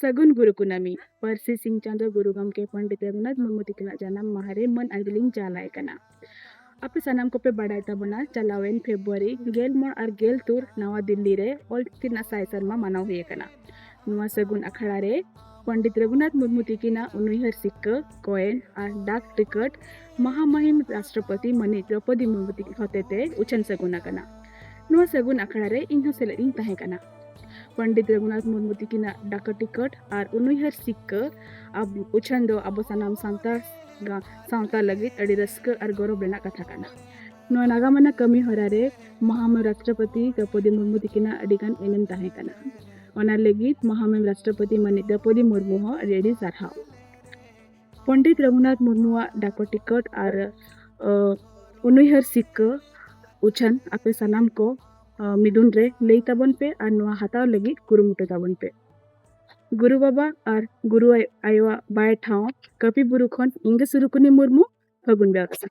सगुन गुरु कुनामी पारसी सिंह चांदो गुरु गमके पंडित रघुनाथ मुर्मू तिकिना जानम माहरे मन अगलिंग चालाय कना। आपे सनाम को पे बड़ाई तबना चलावेन फेब्रुआरी गेल मोड़ और गेल तुर नवा दिल्ली रे ऑल तिना साय शर्मा मानव हुए कना। नुआ सगुन अखड़ा रे पंडित रघुनाथ मुर्मू तिकिना उनुहर सिक्का कॉइन और डाक टिकट महामहिम राष्ट्रपति मनी द्रौपदी मुर्मू तिकी होतेते उछन सगुन कना। नुआ सगुन अखड़ा रे इनहो सेलेदिंग तहे कना। पंडित रघुनाथ मुर्मू तिकिना डाक टिकट और उनुहर सिक्का अब उछन दो अब सनाम सावता लगित अड़ी रस्का और गौरव रेना कथा कना। नुआ नागामना कमी होरा रे महामहिम राष्ट्रपति द्रौपदी मुर्मू तिकिना अडिगान एनेम तहे कना। ओना लगित महामहिम राष्ट्रपति मनी द्रौपदी मुर्मू हो रेडी सारहाव। पंडित रघुनाथ मुर्मू डाक टिकट और उनुहर सिक्का उछन आपे सनाम को मिदुन रे लई ताबन पे और नुआ हताव लगी कुरुमुटु ताबन पे। गुरु बाबा और गुरु आयोवा बाय ठाव कपी बुरु खन इंगे सुरुकुनी मुर्मू फगुन बेवरा।